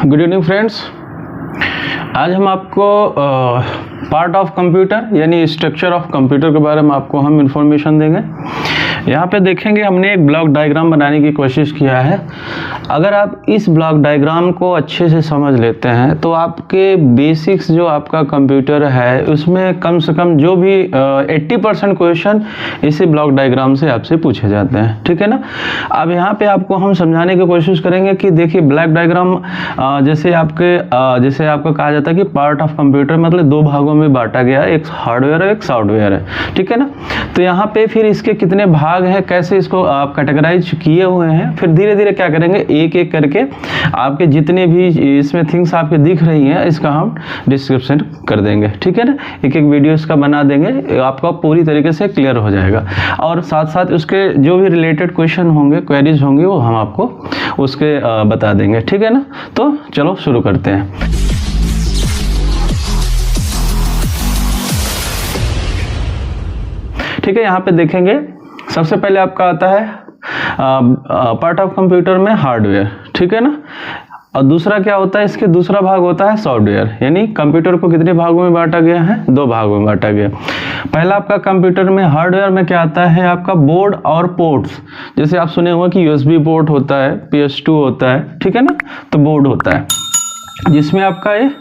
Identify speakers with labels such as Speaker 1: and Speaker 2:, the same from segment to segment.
Speaker 1: Good evening friends. आज हम आपको पार्ट ऑफ कंप्यूटर यानी स्ट्रक्चर ऑफ कंप्यूटर के बारे में आपको हम इंफॉर्मेशन देंगे। यहाँ पे देखेंगे हमने एक ब्लॉक डायग्राम बनाने की कोशिश किया है। अगर आप इस ब्लॉक डायग्राम को अच्छे से समझ लेते हैं तो आपके बेसिक्स जो आपका कंप्यूटर है उसमें कम से कम जो भी 80% क्वेश्चन इसी ब्लॉक डायग्राम से आपसे पूछे जाते हैं, ठीक है ना। अब यहाँ पे आपको हम समझाने की कोशिश करेंगे कि देखिए ब्लॉक डायग्राम जैसे आपका कहा जाता है कि पार्ट ऑफ कंप्यूटर मतलब दो भागों में बांटा गया है, एक हार्डवेयर है एक सॉफ्टवेयर है, ठीक है ना। तो यहाँ पे फिर इसके कितने भाग है, कैसे इसको आप कैटेगराइज किए हुए हैं, फिर धीरे धीरे क्या करेंगे एक एक करके आपके जितने भी इसमें थिंग्स आपके दिख रही हैं इसका हम डिस्क्रिप्शन कर देंगे, ठीक है ना। एक एक वीडियो इसका बना देंगे, आपका पूरी तरीके से क्लियर हो जाएगा। और साथ साथ उसके जो भी रिलेटेड क्वेश्चन होंगे, क्वेरीज होंगी, वो हम आपको उसके बता देंगे, ठीक है ना। तो चलो शुरू करते हैं। ठीक है, यहाँ पे देखेंगे सबसे पहले आपका आता है पार्ट ऑफ कंप्यूटर में हार्डवेयर, ठीक है ना। और दूसरा क्या होता है, इसके दूसरा भाग होता है सॉफ्टवेयर। यानी कंप्यूटर को कितने भागों में बांटा गया है, दो भागों में बांटा गया। पहला आपका कंप्यूटर में हार्डवेयर में क्या आता है आपका बोर्ड और पोर्ट्स। जैसे आप सुने होंगे कि यूएसबी पोर्ट होता है, PS2 होता है, ठीक है ना। तो बोर्ड होता है जिसमें आपका ये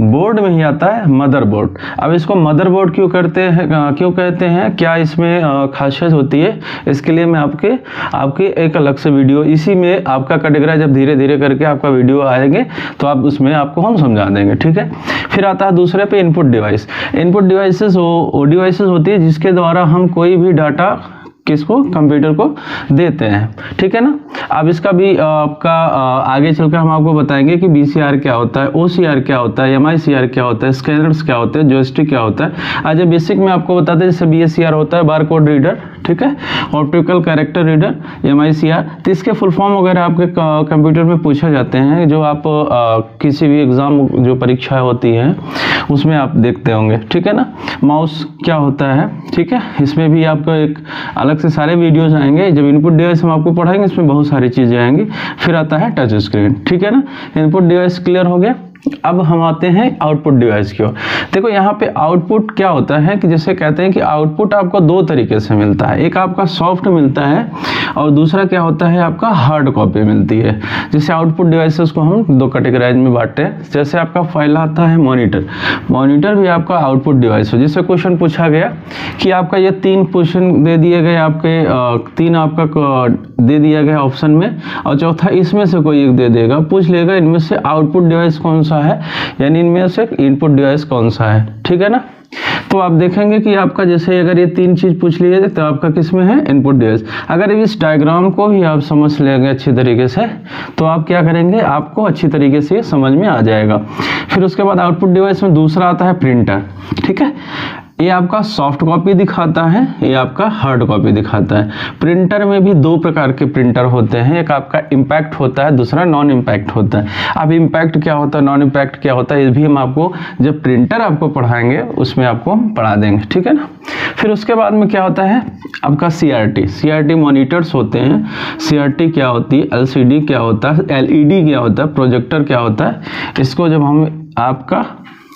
Speaker 1: बोर्ड में ही आता है मदरबोर्ड। अब इसको मदरबोर्ड क्यों कहते हैं, क्या इसमें खासियत होती है, इसके लिए मैं आपके एक अलग से वीडियो इसी में आपका कैटेगराइज जब धीरे धीरे करके आपका वीडियो आएंगे तो आप उसमें आपको हम समझा देंगे, ठीक है। फिर आता है दूसरे पे इनपुट डिवाइस। इनपुट डिवाइसेस वो डिवाइसेस होती है जिसके द्वारा हम कोई भी डाटा किसको, कंप्यूटर को देते हैं, ठीक है ना। अब इसका भी आपका आगे चलकर हम आपको बताएंगे कि BCR क्या होता है, OCR क्या होता है, MICR क्या होता है, स्कैनर्स क्या होते हैं, जॉयस्टिक क्या होता है। आज बेसिक में आपको बताते हैं जैसे BSCR होता है बारकोड रीडर, ठीक है, ऑप्टिकल कैरेक्टर रीडर, MICR। तो इसके फुल फॉर्म वगैरह आपके कंप्यूटर में पूछे जाते हैं, जो आप किसी भी एग्जाम जो परीक्षा होती है उसमें आप देखते होंगे, ठीक है ना। माउस क्या होता है, ठीक है, इसमें भी आपका एक अलग से सारे वीडियोस आएंगे। जब इनपुट डिवाइस हम आपको पढ़ाएंगे इसमें बहुत सारी चीजें आएंगी। फिर आता है टच स्क्रीन, ठीक है ना। इनपुट डिवाइस क्लियर हो गया। अब हम आते हैं आउटपुट डिवाइस की ओर। देखो यहाँ पे आउटपुट क्या होता है कि जैसे कहते हैं कि आउटपुट आपको दो तरीके से मिलता है, एक आपका सॉफ्ट मिलता है और दूसरा क्या होता है आपका हार्ड कॉपी मिलती है। जैसे आउटपुट डिवाइसेस को हम दो कैटेगराइज में बांटते हैं। जैसे आपका पहला आता है मॉनिटर। मॉनिटर भी आपका आउटपुट डिवाइस है। जिससे क्वेश्चन पूछा गया कि आपका ये तीन पोजीशन दे दिए गए, आपके तीन आपका दे दिया गया ऑप्शन में और चौथा इसमें से कोई एक दे देगा, पूछ लेगा इनमें से आउटपुट डिवाइस कौन सा है, यानी इनमें से इनपुट डिवाइस कौन सा है, ठीक है ना। तो आप देखेंगे कि आपका जैसे अगर ये तीन चीज पूछ ली जाए तो आपका किस में है, इनपुट डिवाइस। अगर इस डायग्राम को ही आप समझ लेंगे अच्छी तरीके से तो आप क्या करेंगे, आपको अच्छी तरीके से समझ में आ जाएगा। फिर उसके बाद आउटपुट डिवाइस में दूसरा आता है प्रिंटर, ठीक है। ये आपका सॉफ्ट कॉपी दिखाता है, ये आपका हार्ड कॉपी दिखाता है। प्रिंटर में भी दो प्रकार के प्रिंटर होते हैं, एक आपका इम्पैक्ट होता है, दूसरा नॉन इम्पैक्ट होता है। अब इम्पैक्ट क्या होता है, नॉन इम्पैक्ट क्या होता है, ये भी हम आपको जब प्रिंटर आपको पढ़ाएंगे उसमें आपको पढ़ा देंगे, ठीक है ना। फिर उसके बाद में क्या होता है आपका CRT मॉनिटर्स होते हैं। CRT क्या होती है, LCD क्या होता है, LED क्या होता है, प्रोजेक्टर क्या होता है। इसको जब हम आपका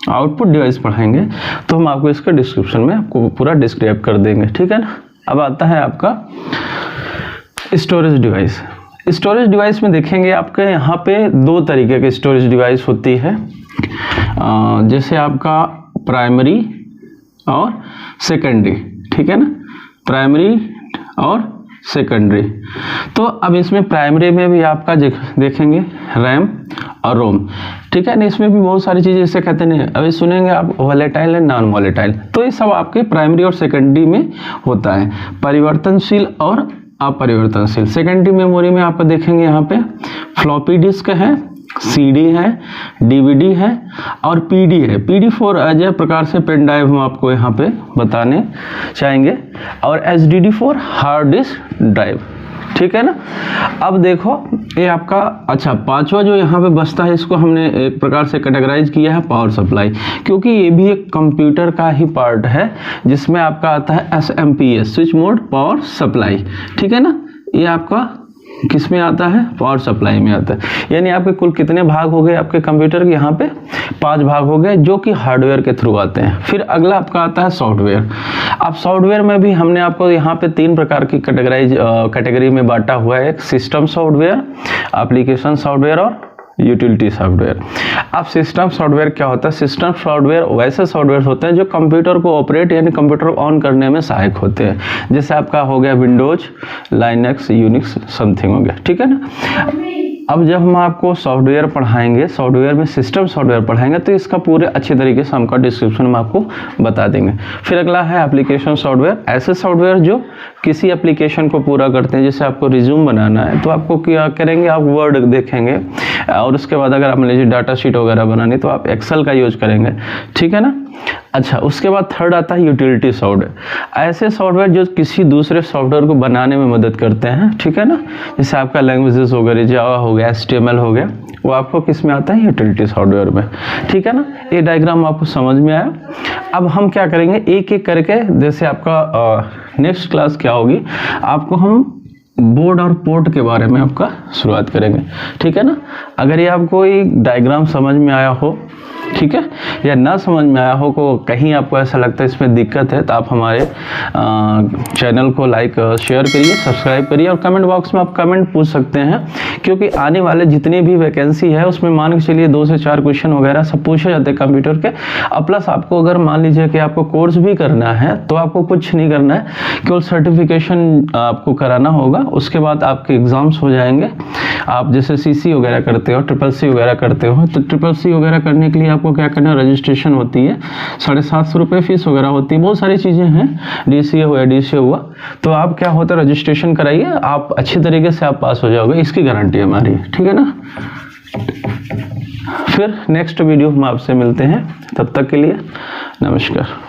Speaker 1: आउटपुट डिवाइस पढ़ाएंगे तो हम आपको इसका डिस्क्रिप्शन में आपको पूरा डिस्क्राइब कर देंगे, ठीक है ना। अब आता है आपका स्टोरेज डिवाइस। स्टोरेज डिवाइस में देखेंगे आपके यहाँ पे दो तरीके के स्टोरेज डिवाइस होती है। जैसे आपका प्राइमरी और सेकेंडरी, ठीक है ना, प्राइमरी और सेकेंडरी। तो अब इसमें प्राइमरी में भी आपका देखेंगे रैम और रोम, ठीक है ना। इसमें भी बहुत सारी चीजें जैसे कहते हैं, अभी सुनेंगे आप वॉलेटाइल एंड नॉन वॉलेटाइल। तो ये सब आपके प्राइमरी और सेकेंडरी में होता है, परिवर्तनशील और अपरिवर्तनशील। सेकेंडरी मेमोरी में आप देखेंगे यहाँ पे फ्लॉपी डिस्क है, CD है, DVD है और PD है। PD फॉर एज ए प्रकार से पेन ड्राइव हम आपको यहाँ पे बताने चाहेंगे, और HDD for hard disk drive, ठीक है ना। अब देखो ये आपका अच्छा पांचवा जो यहाँ पे बचता है इसको हमने एक प्रकार से कैटेगराइज किया है पावर सप्लाई, क्योंकि ये भी एक कंप्यूटर का ही पार्ट है जिसमें आपका आता है SMPS switch mode power supply, ठीक है ना। ये आपका किस में आता है, पावर सप्लाई में आता है। यानी आपके कुल कितने भाग हो गए आपके कंप्यूटर के, यहाँ पे 5 भाग हो गए जो कि हार्डवेयर के थ्रू आते हैं। फिर अगला आपका आता है सॉफ्टवेयर। अब सॉफ्टवेयर में भी हमने आपको यहाँ पे 3 प्रकार की कैटेगरी में बांटा हुआ है, एक सिस्टम सॉफ्टवेयर, एप्लीकेशन सॉफ्टवेयर और यूटिलिटी सॉफ्टवेयर। अब सिस्टम सॉफ्टवेयर क्या होता है, सिस्टम सॉफ्टवेयर वैसे सॉफ्टवेयर होते हैं जो कंप्यूटर को ऑपरेट यानी कंप्यूटर ऑन करने में सहायक होते हैं। जैसे आपका हो गया विंडोज, लाइनक्स, यूनिक्स समथिंग हो गया, ठीक है ना। अब जब हम आपको सॉफ्टवेयर पढ़ाएंगे, सॉफ्टवेयर में सिस्टम सॉफ्टवेयर पढ़ाएंगे तो इसका पूरे अच्छे तरीके से हमका डिस्क्रिप्शन में आपको बता देंगे। फिर अगला है एप्लीकेशन सॉफ्टवेयर, ऐसे सॉफ्टवेयर जो किसी एप्लीकेशन को पूरा करते हैं। जैसे आपको रिज्यूम बनाना है तो आपको क्या करेंगे, आप वर्ड देखेंगे और उसके बाद अगर आप मान लीजिए डाटा शीट वगैरह बनानी तो आप एक्सेल का यूज करेंगे, ठीक है ना। अच्छा, उसके बाद थर्ड आता है यूटिलिटी सॉफ्टवेयर। ऐसे सॉफ्टवेयर जो किसी दूसरे सॉफ्टवेयर को बनाने में मदद करते हैं, ठीक है ना। जैसे आपका लैंग्वेजेस हो गया, जावा हो गया, HTML हो गया, वो आपको किस में आता है, यूटिलिटी सॉफ्टवेयर में, ठीक है ना। ये डायग्राम आपको समझ में आया। अब हम क्या करेंगे, एक एक करके, जैसे आपका नेक्स्ट क्लास क्या होगी, आपको हम बोर्ड और पोर्ट के बारे में आपका शुरुआत करेंगे, ठीक है ना। अगर ये आपको एक डायग्राम समझ में आया हो, ठीक है, या ना समझ में आया हो, को कहीं आपको ऐसा लगता है इसमें दिक्कत है, तो आप हमारे चैनल को लाइक शेयर करिए, सब्सक्राइब करिए और कमेंट बॉक्स में आप कमेंट पूछ सकते हैं, क्योंकि आने वाले जितनी भी वैकेंसी है उसमें मान के चलिए 2 से 4 क्वेश्चन वगैरह सब पूछे जाते हैं कंप्यूटर के। अब प्लस आपको अगर मान लीजिए कि आपको कोर्स भी करना है तो आपको कुछ नहीं करना है, केवल सर्टिफिकेशन आपको कराना होगा। उसके बाद आपके एग्जाम्स हो जाएंगे। आप जैसे CC वगैरह करते हो, CCC वगैरह करते हो, तो CCC वगैरह करने के लिए आपको क्या करना है, रजिस्ट्रेशन होती है, 750 रुपये फीस वगैरह होती है, बहुत सारी चीज़ें हैं, DCA हुआ, DCA हुआ, तो आप क्या होता है रजिस्ट्रेशन कराइए, आप अच्छी तरीके से आप पास हो जाओगे, इसकी गारंटी हमारी, ठीक है ना। फिर नेक्स्ट वीडियो हम आपसे मिलते हैं, तब तक के लिए नमस्कार।